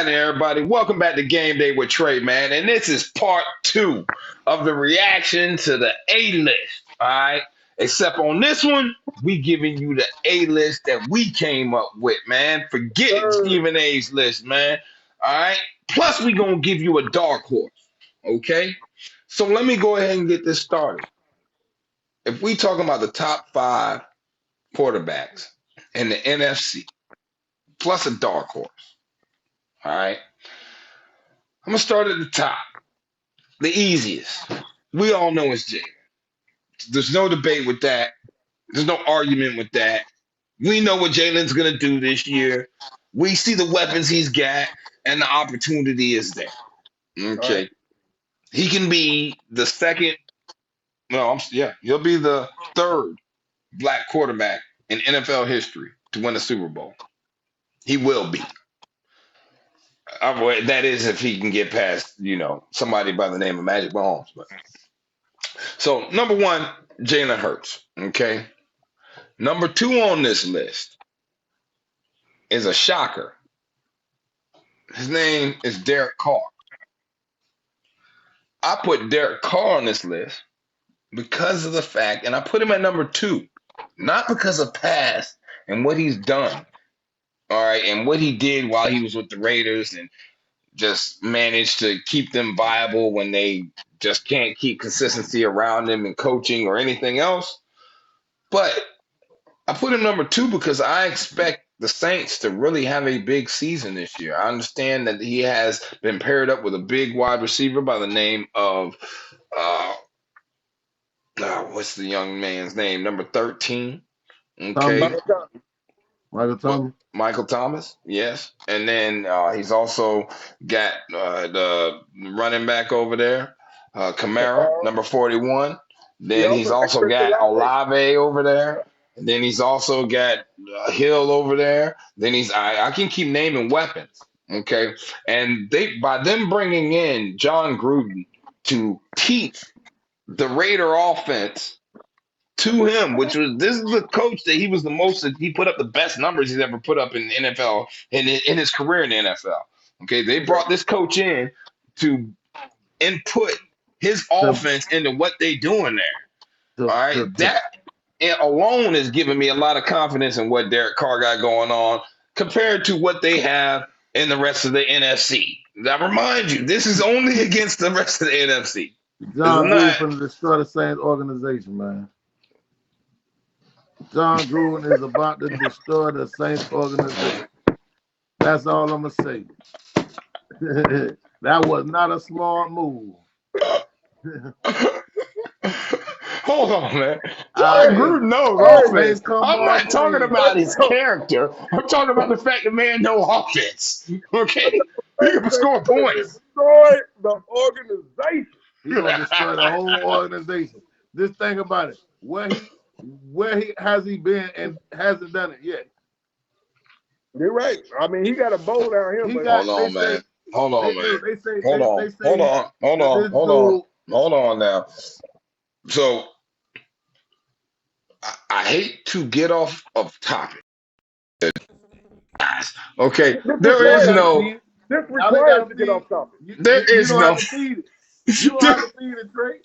happening, everybody? Welcome back to Game Day with Trey, man. And this is part two of the reaction to the A list. All right. Except on this one, we giving you the A list that we came up with, man. Forget Stephen A's list, man. All right. Plus, we gonna give you a dark horse. Okay. So let me go ahead and get this started. If we talking about the top five quarterbacks in the NFC, plus a dark horse. All right. I'm gonna start at the top. The easiest. We all know it's Jalen. There's no debate with that. There's no argument with that. We know what Jalen's gonna do this year. We see the weapons he's got, and the opportunity is there. Okay. Right. He can be the second. No, he'll be the third black quarterback in NFL history to win a Super Bowl. He will be. That is if he can get past, somebody by the name of Magic Mahomes. But. So, number one, Jalen Hurts. Okay. Number two on this list is a shocker. His name is Derek Carr. I put Derek Carr on this list because of the fact, and I put him at number two, not because of past and what he's done. All right. And what he did while he was with the Raiders and just managed to keep them viable when they just can't keep consistency around them in coaching or anything else. But I put him number two because I expect the Saints to really have a big season this year. I understand that he has been paired up with a big wide receiver by the name of, what's the young man's name? Number 13. Okay. Michael Thomas, yes. And then he's also got the running back over there, Kamara, number 41. Then he's also got Olave over there. And then he's also got Hill over there. Then I can keep naming weapons, okay? And by them bringing in John Gruden to teach the Raider offense to him, this is the coach that he put up the best numbers he's ever put up in the NFL in his career in the NFL. Okay, they brought this coach in to input his offense into what they doing there. All right, that alone is giving me a lot of confidence in what Derek Carr got going on compared to what they have in the rest of the NFC. I remind you, this is only against the rest of the NFC. John Gruden from the destroy the Saints organization, man. John Gruden is about to destroy the Saints organization. That's all I'm going to say. That was not a smart move. Hold on, man. John Gruden knows offense. I'm not talking about his character. I'm talking about the fact the man knows offense. Okay? He can score points. Destroy the organization. He's going to destroy the whole organization. Just think about it. Where has he been and hasn't done it yet? You're right. I mean, he got a bowl down here. Hold on, man. Hold on now. So, I hate to get off of topic. Okay, there is no. This requires to get off topic. There is no. You know how to feed it, Trey.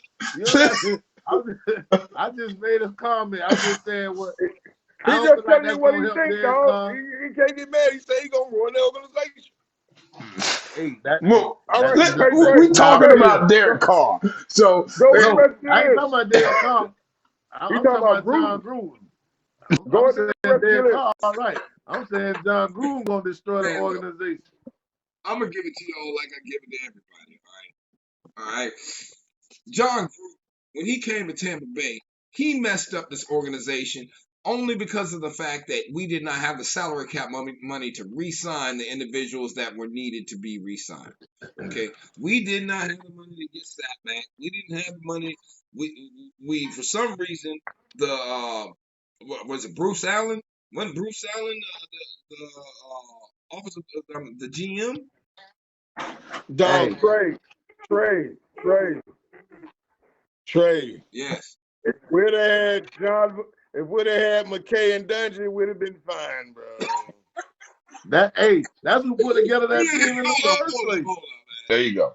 I just made a comment. I'm just saying what. He just telling you what he thinks, dog. He can't get mad. He say he gonna run the organization. Hey, we talking about Derek Carr. So I ain't talking about Derek Carr. I'm talking about John Gruden. I'm saying Derek Carr, all right. I'm saying John Gruden gonna destroy the organization. I'm gonna give it to y'all like I give it to everybody. All right. John Gruden, when he came to Tampa Bay, he messed up this organization only because of the fact that we did not have the salary cap money to re-sign the individuals that were needed to be re-signed. Okay, we did not have the money to get Sat back. We didn't have the money. We for some reason was it Bruce Allen? Wasn't Bruce Allen the office of the GM? Dog, Trey. Yes. If we'd have had McKay and Dungy, it would have been fine, bro. That's who put together that team in the first place. There you go.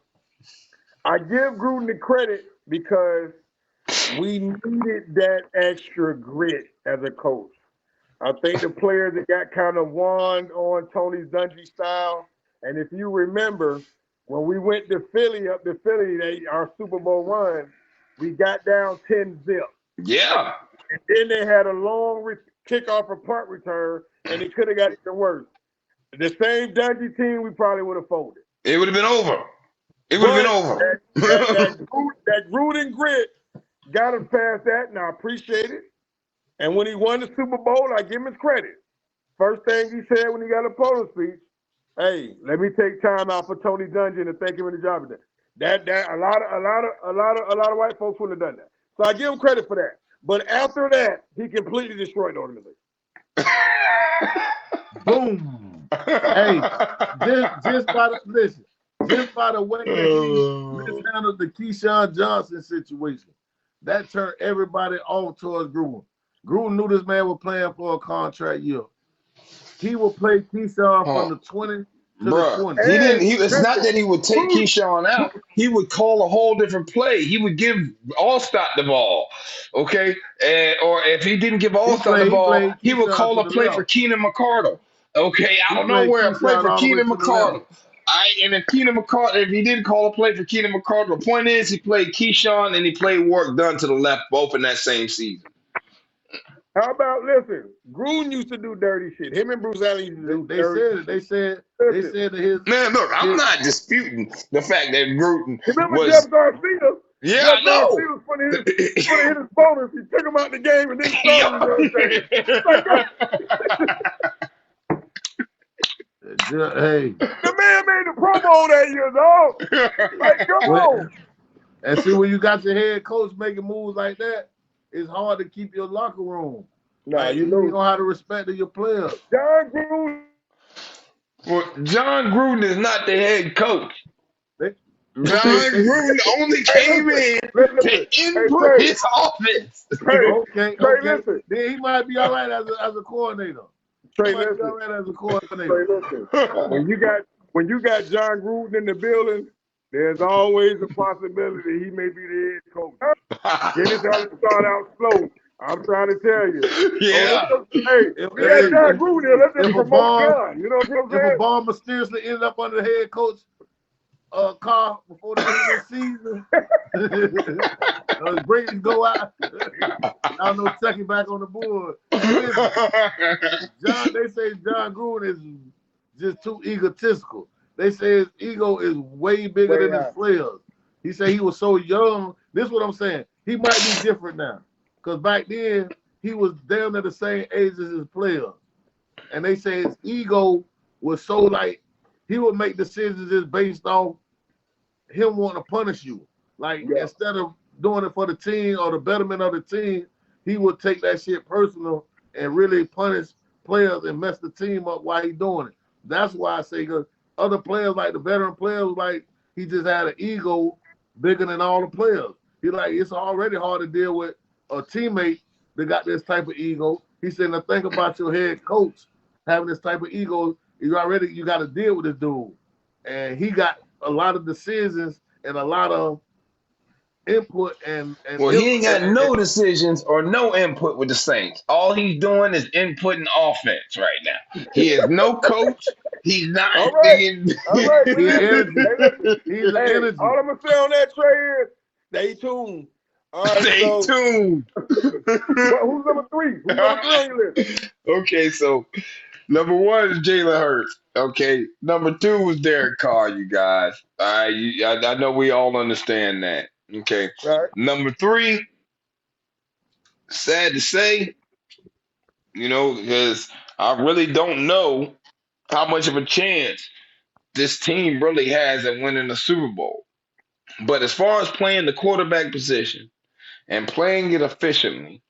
I give Gruden the credit because we needed that extra grit as a coach. I think the players that got kind of won on Tony's Dungy style. And if you remember, when we went to Philly, our Super Bowl run, we got down 10-0. Yeah. And then they had a long kickoff or punt return, and it could have got even worse. The same Dungy team, we probably would have folded. It would have been over. It would have been over. That Gruden grit got us past that, and I appreciate it. And when he won the Super Bowl, I give him his credit. First thing he said when he got a podium speech, hey, let me take time out for Tony Dungy and thank him for the job. That a lot of white folks wouldn't have done that. So I give him credit for that. But after that, he completely destroyed the organization. Boom. Hey, just by the way that he mishandled the Keyshawn Johnson situation, that turned everybody off towards Gruden. Gruden knew this man was playing for a contract year. He would play Keyshawn from the 20 to the 20. It's not that he would take Keyshawn out. He would call a whole different play. He would give Allstott the ball, okay? Or if he didn't give Allstott the ball, he would call a play for Keenan McCardle, okay? Out of nowhere, a play for Keenan McCardle. And if he didn't call a play for Keenan McCardle, the point is he played Keyshawn and he played work done to the left both in that same season. How about Gruden used to do dirty shit. Him and Bruce Allen used to do dirty shit. They said that his man. Look, I'm not disputing the fact that Gruden remember Jeff Garcia? Yeah, I know. Garcia was funny his bonus. He took him out the game and then hey, the man made the Pro Bowl that year, dog. Like, come on. And see, when you got your head coach making moves like that, it's hard to keep your locker room. Nah, you know how to respect your players. John Gruden. Well, John Gruden is not the head coach. John Gruden only came in to input his offense. Okay. Listen. Then he might be all right as a coordinator. Trey, listen. When you got John Gruden in the building, there's always a possibility he may be the head coach. Then it's got to start out slow. I'm trying to tell you. Yeah. We got John Gruden here. Let's just promote John. You know what I'm saying? If a ball mysteriously ended up under the head coach Carr before the end of the season, his brakes go out. I don't know, second back on the board. They say John Gruden is just too egotistical. They say his ego is way bigger than his players. He said he was so young. This is what I'm saying. He might be different now. Because back then, he was damn near the same age as his players. And they say his ego was so like, he would make decisions just based off him wanting to punish you. Like, instead of doing it for the team or the betterment of the team, he would take that shit personal and really punish players and mess the team up while he's doing it. That's why I say, because other players, like the veteran players, like he just had an ego bigger than all the players. He like, it's already hard to deal with a teammate that got this type of ego. He said, now think about your head coach having this type of ego. You got to deal with this dude. And he got a lot of decisions and a lot of input and he ain't got no decisions or no input with the Saints. All he's doing is inputting offense right now. He is no coach. He's not. All right. He's energy. All I'm gonna say on that, Trey, is stay tuned. All right, stay tuned. Who's number 3? Who's number 3 on your list? Okay, so number 1 is Jalen Hurts. Okay, number 2 is Derek Carr. You guys, all right. I know we all understand that. Okay. Right. Number 3, sad to say, because I really don't know how much of a chance this team really has at winning the Super Bowl. But as far as playing the quarterback position and playing it efficiently,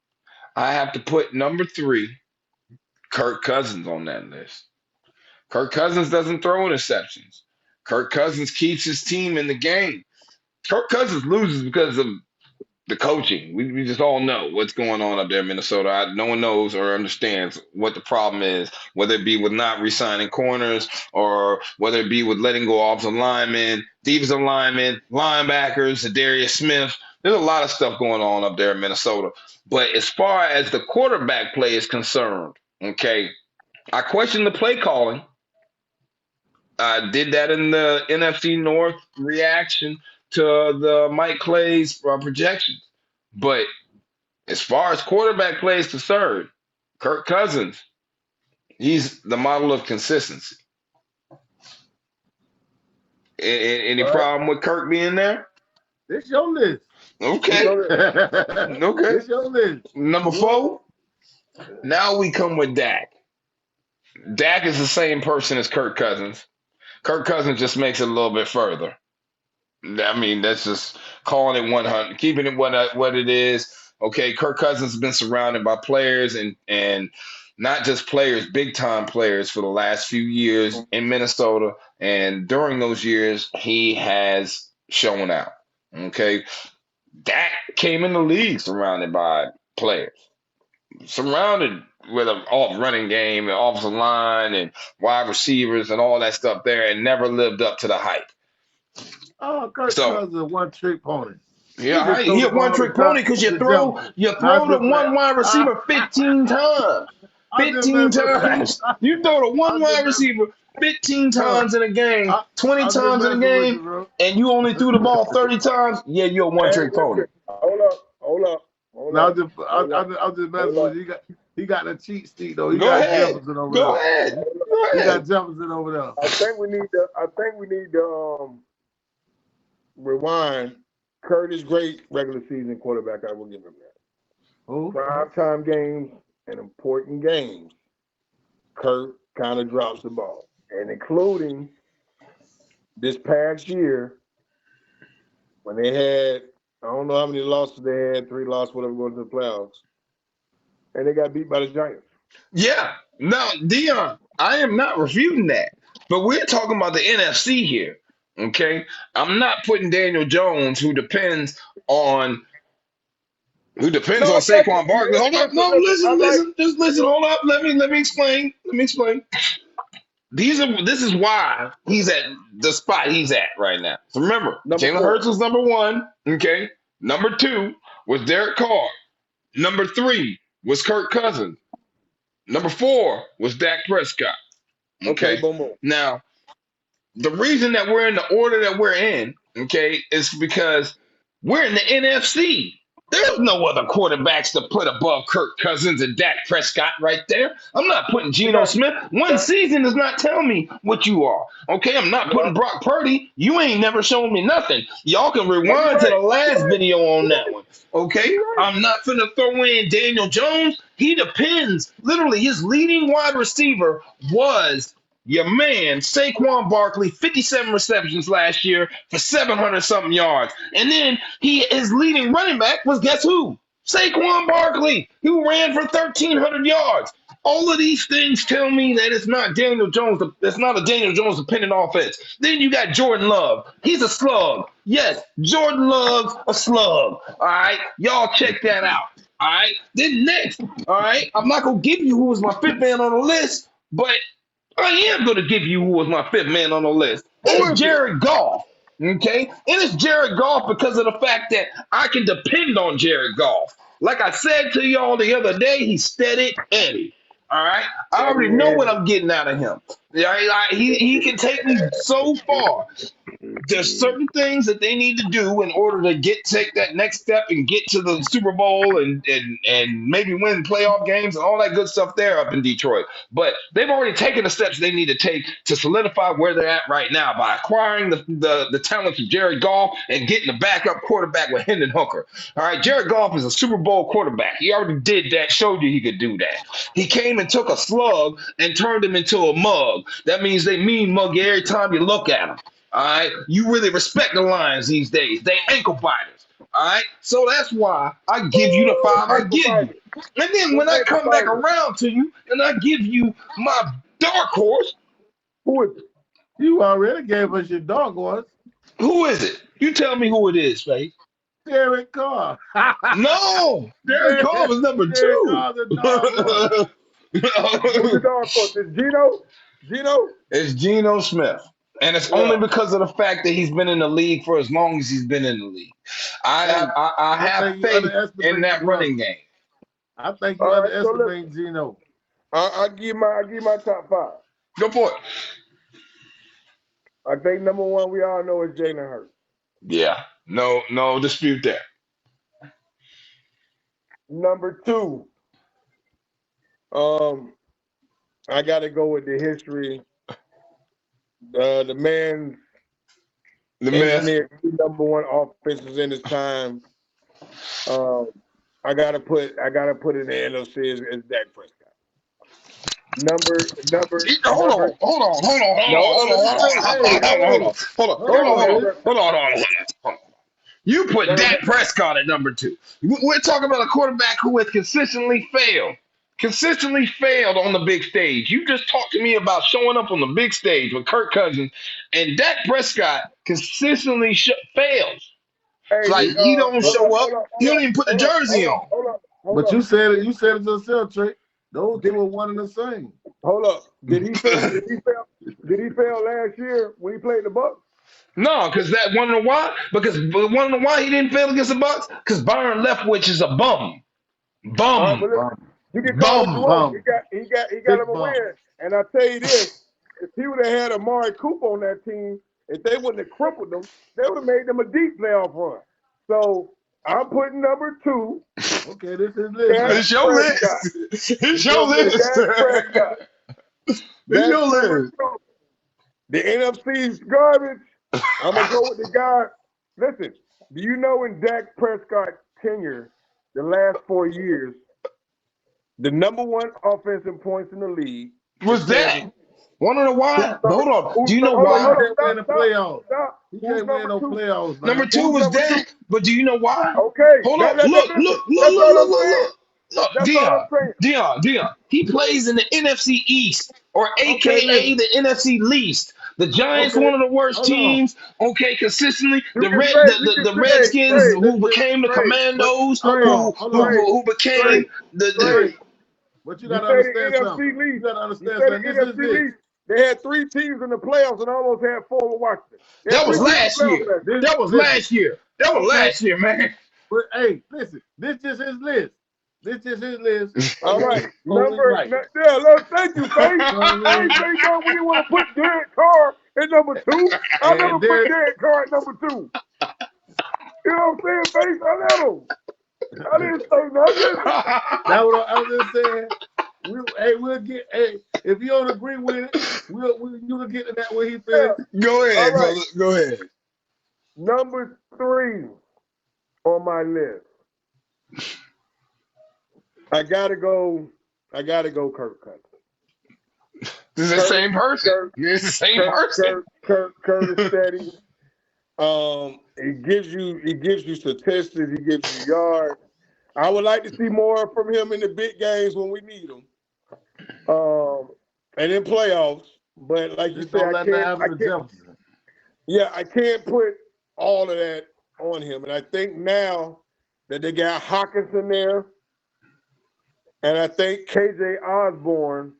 I have to put number 3, Kirk Cousins, on that list. Kirk Cousins doesn't throw interceptions. Kirk Cousins keeps his team in the game. Kirk Cousins loses because of The coaching. We just all know what's going on up there in Minnesota. No one knows or understands what the problem is, whether it be with not re-signing corners or whether it be with letting go offensive linemen, defensive linemen, linebackers, Darius Smith. There's a lot of stuff going on up there in Minnesota. But as far as the quarterback play is concerned, okay, I question the play calling. I did that in the NFC North reaction to the Mike Clay's projections. But as far as quarterback play is concerned, Kirk Cousins, he's the model of consistency. Any problem with Kirk being there? This your list. Okay. Okay. This your list. Number 4, now we come with Dak. Dak is the same person as Kirk Cousins. Kirk Cousins just makes it a little bit further. I mean, that's just calling it 100, keeping it what it is. Okay, Kirk Cousins has been surrounded by players and not just players, big time players for the last few years in Minnesota. And during those years, he has shown out. Okay, Dak came in the league surrounded by players, surrounded with an running game, an offensive line, and wide receivers and all that stuff there, and never lived up to the hype. Oh, Kirk Cousins is a one-trick pony. Yeah, he a one-trick pony because you throw the one wide receiver 15 times. 15 times. You throw the one wide receiver 15 times in a game, 20 times in a game, and you only threw the ball 30 times. Yeah, you're a one-trick pony. Hold up. I'll just messing with you. He got a cheat sheet though. Go ahead. Go ahead. He got Jefferson over there. I think we need to rewind. Curtis great regular season quarterback. I will give him that. Who? Prime time games and important games. Kurt kind of drops the ball, and including this past year when they had, I don't know how many losses they had, 3 losses, whatever, going to the playoffs, and they got beat by the Giants. Yeah. Now, Deon, I am not refuting that, but we're talking about the NFC here. Okay, I'm not putting Daniel Jones, who depends on Saquon Barkley. Hold up, no, listen, just listen. Hold up, let me explain. This is why he's at the spot he's at right now. So remember, Jalen Hurts was number 1. Okay, number 2 was Derek Carr. Number 3 was Kirk Cousins. Number 4 was Dak Prescott. Okay, now. The reason that we're in the order that we're in, okay, is because we're in the NFC. There's no other quarterbacks to put above Kirk Cousins and Dak Prescott right there. I'm not putting Geno Smith. One season does not tell me what you are. Okay, I'm not putting Brock Purdy. You ain't never shown me nothing. Y'all can rewind to the last video on that one. Okay, I'm not finna throw in Daniel Jones. He depends. Literally, his leading wide receiver was your man, Saquon Barkley, 57 receptions last year for 700-something yards. And then his leading running back was, guess who? Saquon Barkley, who ran for 1,300 yards. All of these things tell me that it's not Daniel Jones. It's not a Daniel Jones dependent offense. Then you got Jordan Love. He's a slug. Yes, Jordan Love's a slug. All right, y'all check that out. All right, then next, all right, I'm not going to give you who was my 5th man on the list, but I am going to give you who was my 5th man on the list. It's Jared Goff, okay? And it's Jared Goff because of the fact that I can depend on Jared Goff. Like I said to y'all the other day, he's steady Eddie, all right? I already know what I'm getting out of him. He can take me so far. There's certain things that they need to do in order to take that next step and get to the Super Bowl and maybe win playoff games and all that good stuff there up in Detroit. But they've already taken the steps they need to take to solidify where they're at right now by acquiring the talents of Jared Goff and getting the backup quarterback with Hendon Hooker. All right, Jared Goff is a Super Bowl quarterback. He already did that, showed you he could do that. He came and took a slug and turned him into a mug. That means they mean mug you every time you look at him. All right, you really respect the Lions these days. They ankle biters. All right, so that's why I give you the 5 I give you. And then when I come back around to you and I give you my dark horse, who is it? You already gave us your dark horse. Who is it? You tell me who it is, Faith. Derek Carr. No, Derek Carr was number Derek 2. Carr's a dog horse. Who's the dog horse? Is Geno? Geno? It's Geno Smith. And it's Yeah. only because of the fact that he's been in the league for as long as he's been in the league. I have think you faith underestimate in that the running brother. game. I think you All right, so underestimate Geno. I give my top 5. Go for it. I think number 1 we all know is Jalen Hurts. Yeah, no dispute there. Number 2, I got to go with the history. The man engineered number 1 offenses in his time. I gotta put in the NFC as Dak Prescott. Hold on. You put Dak Prescott at number 2. We're talking about a quarterback who has consistently failed on the big stage. You just talked to me about showing up on the big stage with Kirk Cousins, and Dak Prescott consistently fails. Hey, Like he don't show up. He don't even put the jersey on. But you said it yourself, Trey. Those two are one and the same. Hold up. Did he fail last year when he played the Bucs? No, because that one of the why? Because one of the why he didn't fail against the Bucs? Because Byron Leftwich is a bum. You can call him bum. He got him a win. And I tell you this, if he would have had Amari Cooper on that team, if they wouldn't have crippled them, they would have made them a deep playoff run. So I'm putting number 2. Okay, this is list. It's your list. It's your list. It's your list. The NFC's garbage. I'm going to go with the guy. Listen, do you know in Dak Prescott's tenure, the last 4 years, the number 1 offense in points in the league was Dak? One of the why? Hold on. Do you know why? He can't win the playoffs. He can't win no playoffs. Number 2 was Dak, but do you know why? Okay. Hold on. Look. Deon. He plays in the NFC East, or AKA the NFC least. The Giants, one of the worst teams. Okay, consistently. The Redskins, who became the Commandos, who became the. But you gotta understand something. You gotta understand something. This is this. They had 3 teams in the playoffs and almost had 4 with Washington. That was last year. That was last year. That was last year, man. But hey, listen, this is his list. All right. Thank you, Faith. I ain't say no, we didn't want to put Derek Carr at number 2. I never put Derek Carr at number 2. You know what I'm saying, Faith? I know. I didn't say nothing. That's what I was just saying. We'll get. Hey, if you don't agree with it, you can get to that where he feels. Go ahead, brother. Go ahead. Number 3 on my list. I gotta go Kirk Cousins. This is the same person. It's the same person. Kirk is steady. He gives you statistics. He gives you yards. I would like to see more from him in the big games when we need him. And in playoffs. But like you said, I can't put all of that on him. And I think now that they got Hawkinson there, and I think KJ Osborne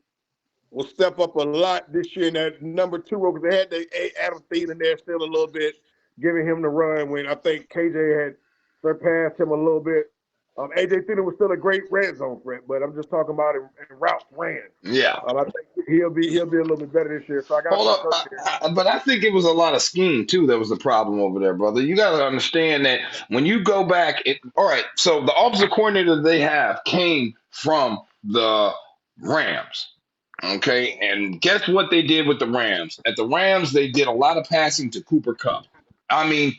will step up a lot this year in that number 2 role, because they had the Adam Thielen there still a little bit, giving him the run when I think KJ had surpassed him a little bit. AJ Thielen was still a great red zone threat, but I'm just talking about in routes ran. Yeah. I think he'll be a little bit better this year. So I got. Hold up, but I think it was a lot of scheme too that was the problem over there, brother. You got to understand that when you go back, all right. So the offensive coordinator they have came from the Rams. Okay, and guess what they did with the Rams? At the Rams, they did a lot of passing to Cooper Kupp. I mean,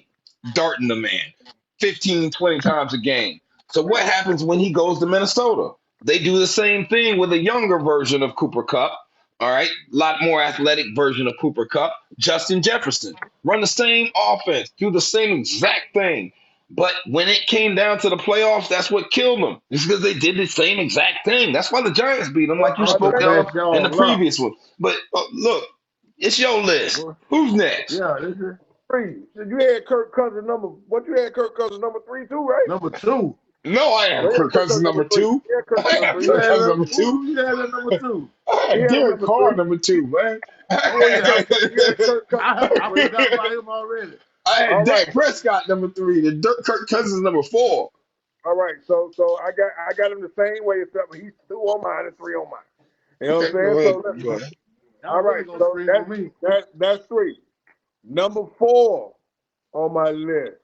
darting the man 15, 20 times a game. So what happens when he goes to Minnesota? They do the same thing with a younger version of Cooper Kupp. All right, a lot more athletic version of Cooper Kupp. Justin Jefferson run the same offense, do the same exact thing. But when it came down to the playoffs, that's what killed them. It's because they did the same exact thing. That's why the Giants beat them, like you spoke of in the previous one. But look, it's your list. Who's next? Yeah, this is. 3. You had Kirk Cousins number. What you had Kirk Cousins number 3 too, right? Number 2. No, I am Yeah, Kirk Cousins number number 3. 2. Yeah, Kirk I Cousins have number 3. You Kirk Yeah. had Cousins a, number 2. who you had at number 2? I He had had him Derek number Carr 3. number 2, man. Oh yeah, you had Kirk Cousins. I forgot about him already. I had All right, Dak Prescott number 3, the Kirk Cousins number 4. all right. So I got him the same way, except he's 2 on mine and 3 on mine. You know what Okay, I'm go saying? ahead. So Go ahead. Y'all all really right. gonna So scream on me. that's 3. Number 4 on my list.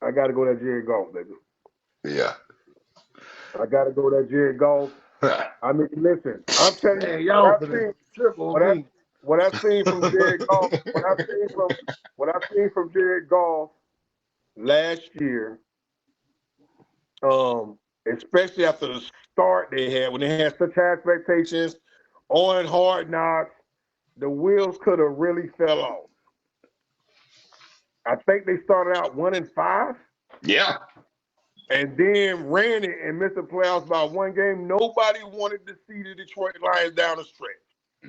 I got to go that Jared Goff, baby. Yeah. I got to go that Jared Goff. I mean, listen, I'm telling Man, you, y'all finna trip on me. what I've seen from Jared Goff, what I've seen from Jared Goff last year, especially after the start they had, when they had such high expectations on Hard Knocks, the wheels could have really fell off. I think they started out 1-5. Yeah. And then ran it and missed the playoffs by 1 game. Nobody wanted to see the Detroit Lions down the stretch.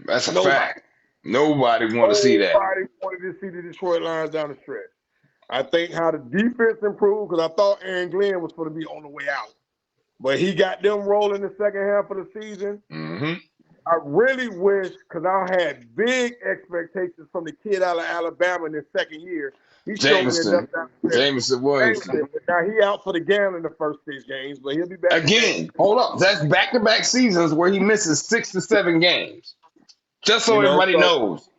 That's a fact. Nobody want to see that. Nobody wanted to see the Detroit Lions down the stretch. I think how the defense improved, because I thought Aaron Glenn was going to be on the way out. But he got them rolling the second half of the season. Mm-hmm. I really wish, because I had big expectations from the kid out of Alabama in his second year. He Jameson was. Now he out for the game in the first 6 games, but he'll be back Again, hold up. That's back-to-back seasons where he misses 6 to 7 games. Just so everybody knows.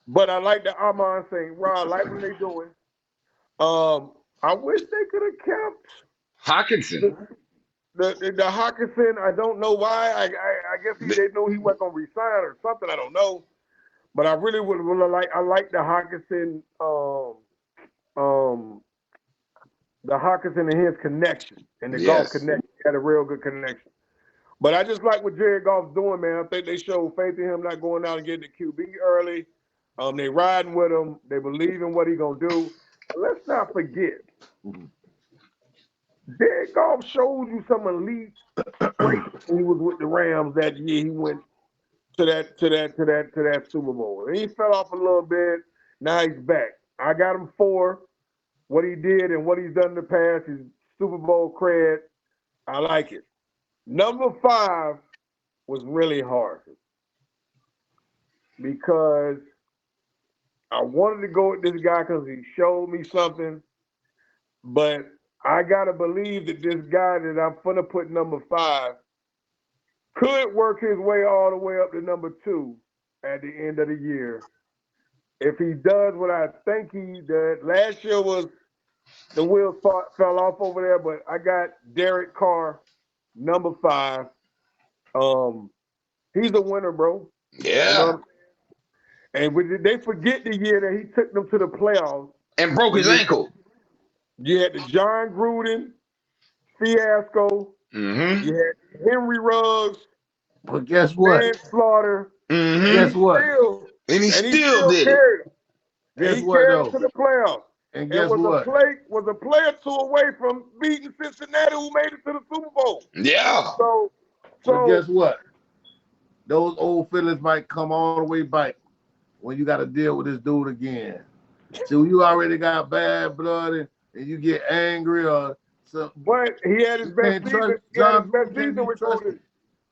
But I like the Armand St. Rod. I like what they're doing. I wish they could have kept Hawkinson. The Hawkinson. I don't know why. I guess they knew he wasn't going to resign or something. I don't know. But I really would like. I like the Hawkinson. The Hawkinson and his connection and the Goff connection. He had a real good connection. But I just like what Jared Goff's doing, man. I think they showed faith in him, not going out and getting the QB early. They riding with him. They believe in what he's gonna do. But let's not forget, Jared Goff showed you some elite traits when he was with the Rams that year. He went to that Super Bowl. And he fell off a little bit. Now he's back. I got him 4. What he did and what he's done in the past, his Super Bowl cred. I like it. Number 5 was really hard because I wanted to go with this guy because he showed me something, but I gotta believe that this guy that I'm gonna put number 5 could work his way all the way up to number 2 at the end of the year. If he does what I think he did, last year was the wheels fell off over there, but I got Derek Carr, number 5. He's a winner, bro. Yeah. You know, and they forget the year that he took them to the playoffs and broke his ankle. You had the John Gruden fiasco. Mm-hmm. You had Henry Ruggs. But guess what? Manslaughter. Mm-hmm. Guess what? And he still did it. Guess what, though? To the playoffs. And guess what? Was a play or 2 away from beating Cincinnati, who made it to the Super Bowl. Yeah. So guess what? Those old feelings might come all the way back when you got to deal with this dude again. So you already got bad blood and you get angry or something. But he had his best season. John Gruden recruited.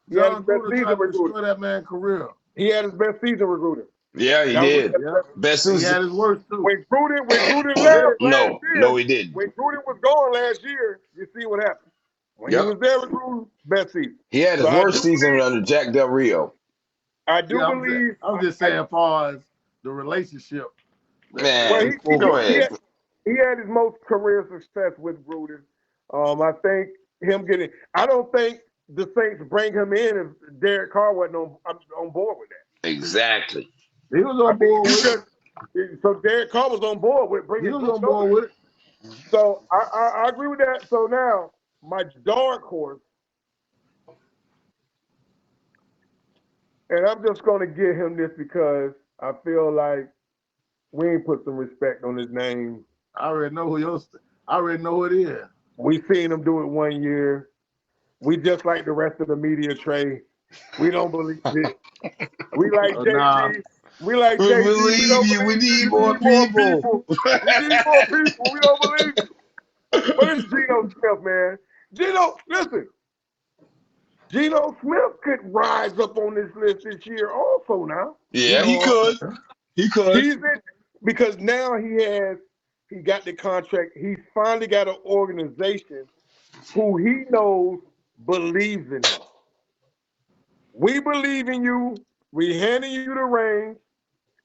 John Gruden tried to destroy that man's career. He had his best season recruiting. Yeah, he did. Best season. He had his worst too. When Gruden left last year, no, he didn't. When Gruden was gone last year, you see what happened. When he was there with Gruden, best season. He had his worst season under Jack Del Rio. I do believe. I'm just saying, as far as the relationship. Man, go ahead. He had his most career success with Gruden. I think him getting. I don't think the Saints bring him in if Derek Carr wasn't on board with that. Exactly. He was on board with it. So Derek Carr was on board with bringing. He was on board with it. So I agree with that. So now my dark horse, and I'm just going to give him this because I feel like we ain't put some respect on his name. I already know who it is. We seen him do it 1 year. We just like the rest of the media, Trey. We don't believe it. We like Nah. JG. We like We JG. We believe don't you. We believe need you. We more need more people. people. We need more people. We don't believe you. But it's Geno Smith, man. Listen. Geno Smith could rise up on this list this year also now. Yeah, he could. He could. He's in, because now he got the contract. He's finally got an organization who he knows believes in him. We believe in you. We handing you the reins.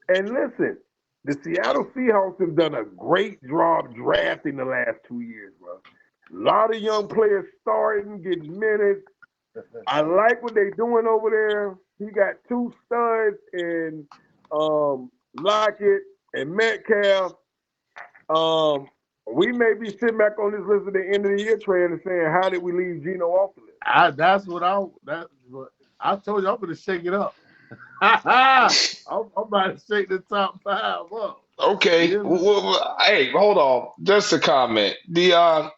And listen, the Seattle Seahawks have done a great job drafting the last 2 years, bro. A lot of young players starting, getting minutes. I like what they're doing over there. He got 2 studs in Lockett and Metcalf. We may be sitting back on this list at the end of the year, Trey, and saying, how did we leave Geno off the list? I told you I'm going to shake it up. I'm about to shake the top 5 up. Okay. Yeah. Well, hey, hold on. Just a comment. Deon,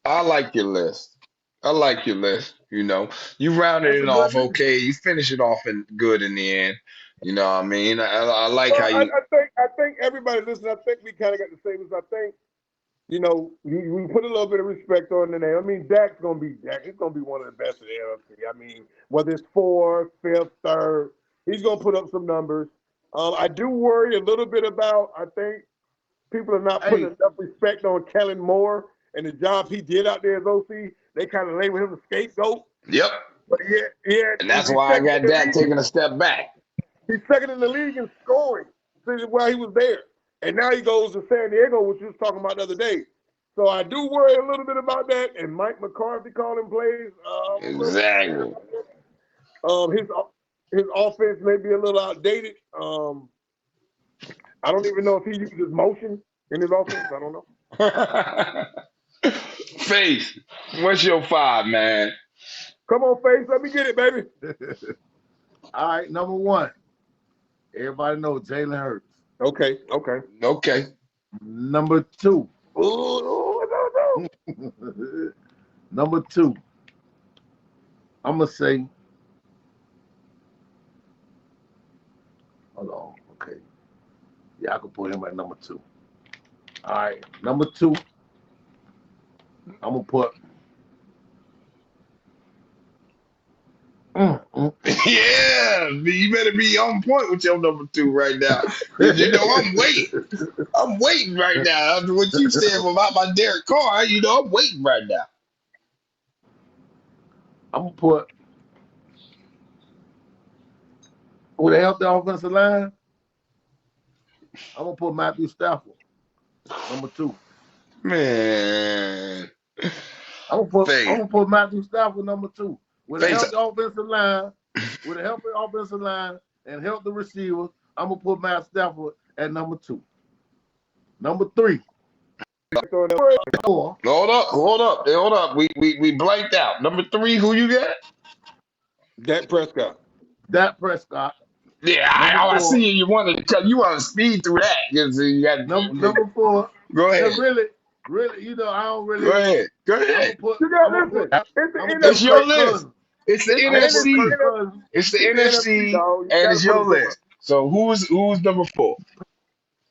I like your list. I like your list. You rounded That's a it good off list. okay. You finish it off good in the end. You know what I mean? I like how you. I think everybody listening, I think we kind of got the same as I think. We put a little bit of respect on the name. I mean, Dak's going to be Dak. He's going to be one of the best in the NFC. I mean, whether it's 4th, 5th, 3rd, he's going to put up some numbers. I do worry a little bit about, I think people are not putting enough respect on Kellen Moore and the job he did out there as OC. They kind of label him a scapegoat. Yep. But yeah. And that's why I got Dak taking a step back. He's second in the league in scoring while he was there. And now he goes to San Diego, which we was talking about the other day. So I do worry a little bit about that. And Mike McCarthy calling plays. Exactly. His offense may be a little outdated. I don't even know if he uses motion in his offense. I don't know. Face, what's your 5, man? Come on, Face. Let me get it, baby. All right, number 1. Everybody knows Jalen Hurts. Okay. Number 2. No. Number 2. I'm going to say, hold on. Okay. Yeah, I can put him at number 2. All right. Number 2. I'm going to put. Yeah, you better be on point with your number 2 right now. I'm waiting. I'm waiting right now. After what you said about my Derek Carr, I'm waiting right now. I'm going to put. Would it help the offensive line? I'm going to put Matthew Stafford, number 2. Man. I'm gonna put Matthew Stafford number 2. With a healthy offensive line, and help the receivers, I'm gonna put Matt Stafford at number 2. Number 3. Hold up. We blanked out. Number 3, who you got? Dak Prescott. Yeah, I see you want to speed through that. You got number 4. Go ahead. Really, I don't really. Go ahead. It's your list. It's the NFC. It's the NFC, and it's your list. So who's number 4?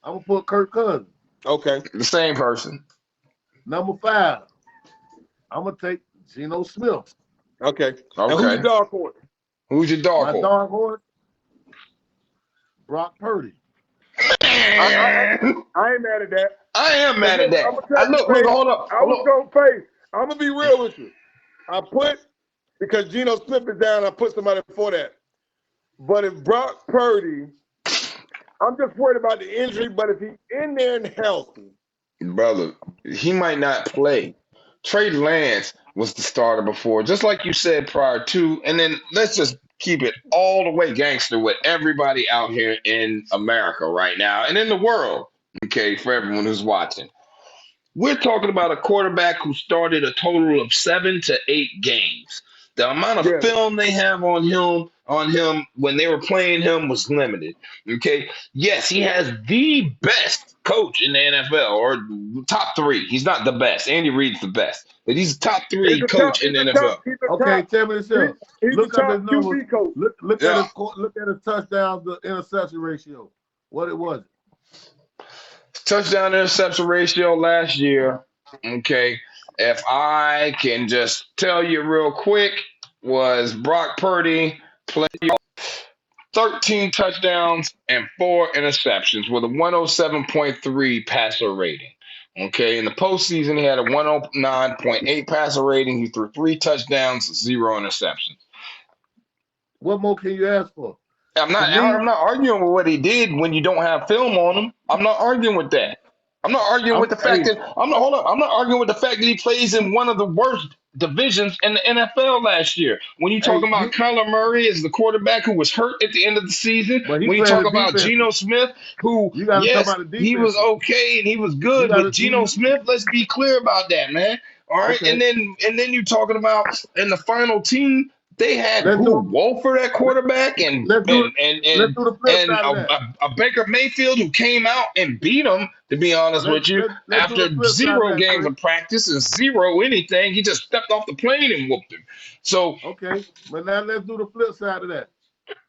I'm gonna put Kirk Cousins. Okay. The same person. Number 5. I'm gonna take Geno Smith. Okay. And who's your dark horse? Who's your dark horse? My dark horse, Brock Purdy. I ain't mad at that. I am mad at that. Look, hold up. I'm gonna be real with you. Because Geno Smith is down, I put somebody before that. But if Brock Purdy, I'm just worried about the injury, but if he's in there and healthy. Brother, he might not play. Trey Lance was the starter before, just like you said prior to. And then let's just keep it all the way gangster with everybody out here in America right now and in the world, okay, for everyone who's watching. We're talking about a quarterback who started a total of 7 to 8 games. The amount of film they have on him when they were playing him was limited. Okay. Yes, he has the best coach in the NFL, or top 3. He's not the best. Andy Reid's the best, but he's a top He's 3 the top. coach in the NFL. Okay, tell me this here. He's Look the up his top numbers. QB coach. Look at his touchdowns to interception ratio. What it was? Touchdown interception ratio last year. Okay, if I can just tell you real quick, was Brock Purdy played 13 touchdowns and 4 interceptions with a 107.3 passer rating. Okay, in the postseason, he had a 109.8 passer rating. He threw 3 touchdowns, 0 interceptions. What more can you ask for? I'm not To me- I'm not arguing with what he did when you don't have film on him. I'm not arguing with that. I'm not arguing with the fact that I'm not arguing with the fact that he plays in one of the worst divisions in the NFL last year. When you talk about Kyler Murray as the quarterback who was hurt at the end of the season, But he when you played talk the about defense. Geno Smith, who You gotta talk yes, about the he was defense. okay and he was good, but Geno Smith, let's be clear about that, man. All right, Okay. and then you talking about in the final team. They had Wolford at quarterback and let's do the flip side of that. a Baker Mayfield who came out and beat him, to be honest with you, let's do after the flip side 0 of that, games Chris. of practice and 0 anything. He just stepped off the plane and whooped him. So okay, but now let's do the flip side of that.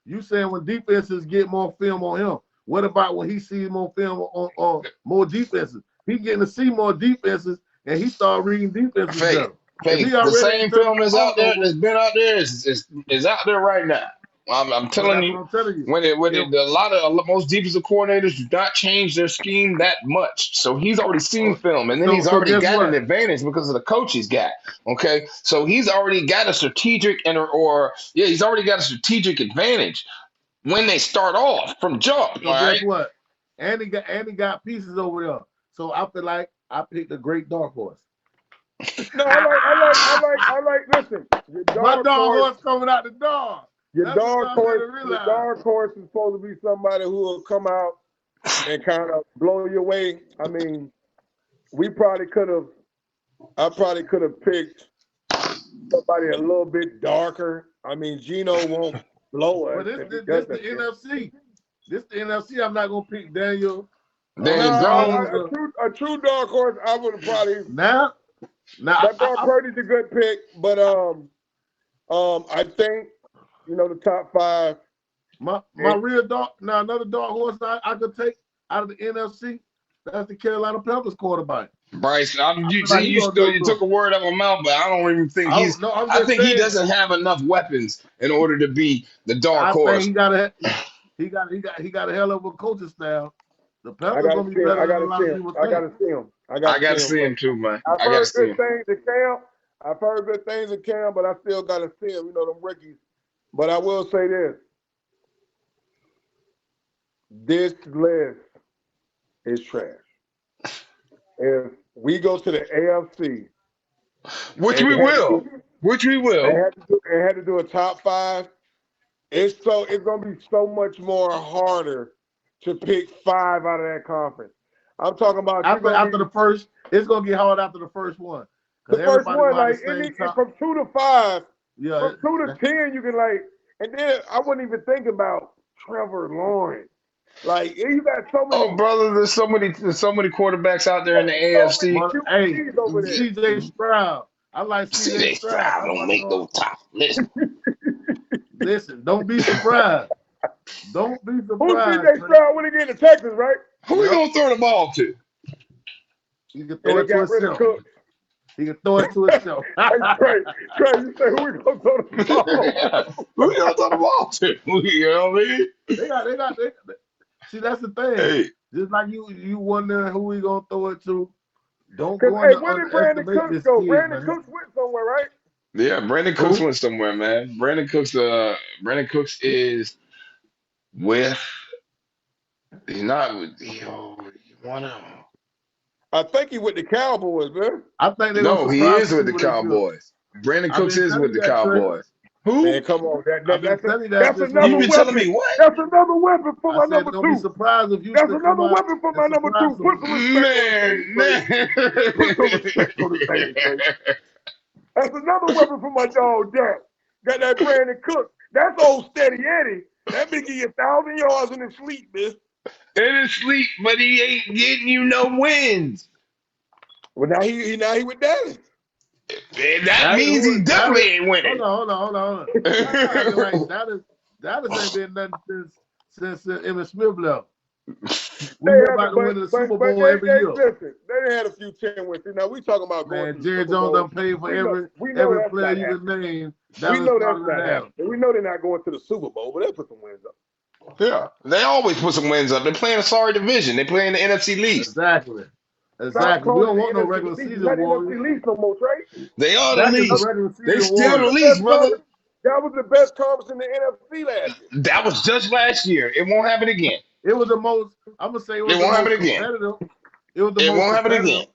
You saying when defenses get more film on him, what about when he sees more film on more defenses? He getting to see more defenses and he start reading defenses better. The same film that's out there, that's been out there, is out there right now. I'm telling you, most defensive coordinators do not change their scheme that much. So he's already seen film, and then he's already got an advantage because of the coach he's got. Okay, so he's already got a strategic he's already got a strategic advantage when they start off from jump. So guess what? And he got pieces over there. So I feel like I picked a great dark horse. No, I like. Listen, my dog horse coming out the door. Your dark horse is supposed to be somebody who will come out and kind of blow your way. I mean, I probably could have picked somebody a little bit darker. I mean, Geno won't blow us. But this the NFC. This the NFC. I'm not gonna pick Daniel. A true dark horse. I would have probably that Brock Purdy's a good pick, but I think the top 5. My real dark. Now another dark horse I could take out of the NFC. That's the Carolina Panthers quarterback. Bryce, you took a word out of my mouth, but I don't even think I think he doesn't have enough weapons in order to be the dark horse. He got a hell of a coaching staff. The Panthers gonna be better than a lot of people think. I gotta see him. I gotta see him too, man. I've heard good things in camp. But I still gotta see him. Them rookies. But I will say this: this list is trash. If we go to the AFC, which we will, and had to do a top 5, it's gonna be so much more harder to pick 5 out of that conference. I'm talking about after the first. It's gonna get hard after the first one. The first one, from 2 to 5. Yeah, from 2 to 10, you can and then I wouldn't even think about Trevor Lawrence. You got so many. Oh, brother, there's so many quarterbacks out there in the AFC. Hey, CJ Stroud. I like CJ Stroud. Don't make no top list. Listen, don't be surprised. Don't be surprised. Who's CJ Stroud when he get to Texas, right? Who you gonna throw the ball to? He can throw it to himself. He can throw it to himself. Trey, you say who we gonna throw the ball? Who you gonna throw the ball to? You know what I mean? They got. See, that's the thing. Hey. Just like you wondering who we gonna throw it to. Don't go on where did Brandon Cooks go? Brandon Cooks went somewhere, right? Yeah, Brandon Cooks went somewhere, man. Brandon Cooks is with. He's not with. I think he with the Cowboys, man. I think he is with the Cowboys. Brandon Cooks is with the Cowboys. Who? Man, come on. That's another you been weapon. Telling me what? That's another weapon for my number 2. Don't be surprised if you. That's another weapon for my number 2. Put some respect. That's another weapon for my dog, Jack. Got that Brandon Cook. That's old Steady Eddie. That been give you 1,000 yards in his sleep, man. in his sleep, but he ain't getting you no wins. Well, now he with Dallas. And that means he definitely ain't winning. Hold on. Y'all acting like Dallas ain't been nothing since Emmitt Smith left. We about to win the Super Bowl every year. Listen, they had a few 10 wins. Now we talking about going to Jerry Jones done paid for every player you can name. We know that's not happening. We know they're not going to the Super Bowl, but they put some wins up. Yeah, they always put some wins up. They're playing a sorry division. They play in the NFC least. Exactly. We don't want no regular season Warriors. NFC least no more, Trey. They are the least. They still the least, brother. That was the best conference in the NFC last year. That was just last year. It won't happen again. It was the most. I'm gonna say it won't happen again. It won't happen again.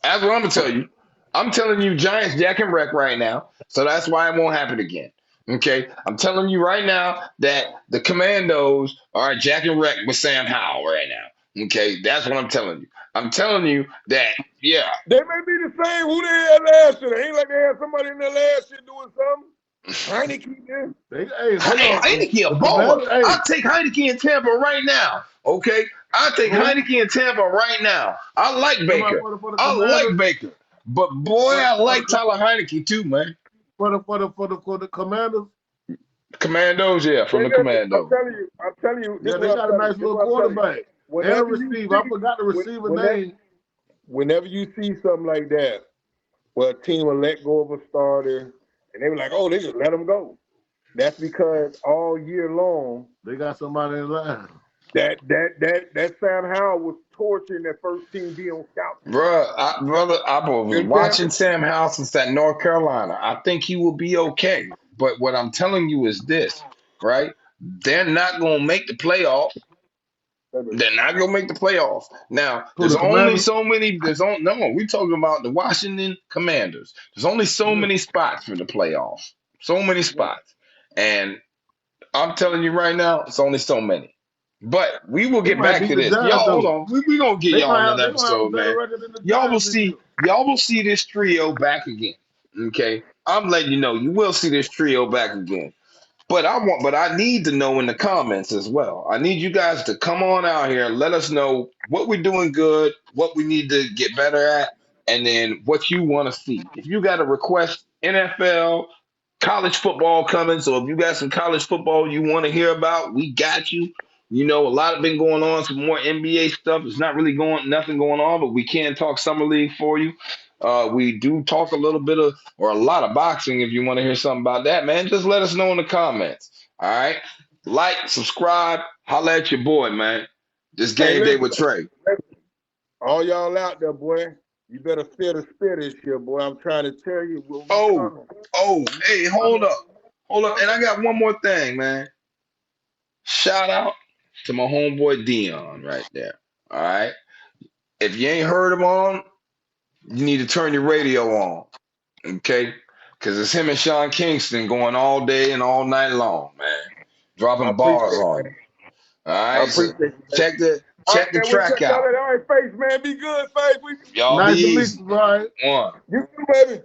That's what I'm gonna tell you. I'm telling you, Giants jack and wreck right now. So that's why it won't happen again. Okay, I'm telling you right now that the Commandos are jack and wreck with Sam Howell right now. Okay, that's what I'm telling you. I'm telling you that, yeah. They may be the same who they had last year. They ain't like they had somebody in there last year doing something. Heineke, Heineke a baller. I'll take Heineke in Tampa right now. Okay? I'll take Heineke in Tampa right now. I like Baker. I like Baker. But boy, I like Tyler Heineke too, man. For the Commanders? Commandos, yeah, from the Commandos. I'm telling you. Yeah, they got a nice little quarterback. And a receiver. I forgot the receiver name. Whenever you see something like that, where a team will let go of a starter, and they were like, oh, they just let him go. That's because all year long they got somebody in line. That Sam Howell was torturing that first team Deon scout. Brother, I was watching Sam Howell since that North Carolina. I think he will be okay. But what I'm telling you is this, right? They're not gonna make the playoffs. They're not gonna make the playoffs. Now, there's only so many. No, we're talking about the Washington Commanders. There's only so many spots for the playoffs. So many spots, and I'm telling you right now, it's only so many. But we will get back to this. Y'all, hold on. We're gonna get y'all another episode, man. Y'all will see this trio back again. Okay, I'm letting you know you will see this trio back again. But I need to know in the comments as well. I need you guys to come on out here and let us know what we're doing good, what we need to get better at, and then what you want to see. If you got a request, NFL, college football coming, so if you got some college football you want to hear about, we got you. You know, a lot of been going on, some more NBA stuff. It's not really nothing going on, but we can talk summer league for you. We do talk a little bit of, or a lot of boxing. If you want to hear something about that, man, just let us know in the comments. All right, like, subscribe, holla at your boy, man. This game day with Trey. All y'all out there, boy, you better feel the spirit this year, boy. I'm trying to tell you. Hey, hold up, and I got one more thing, man. Shout out to my homeboy Deon right there. All right, if you ain't heard him on, you need to turn your radio on, okay? Because it's him and Sean Kingston going all day and all night long, man. Dropping bars on you. All right, so check the track out. All right, Face, man, be good, Face. Y'all nice be easy. Right. One. You too, baby.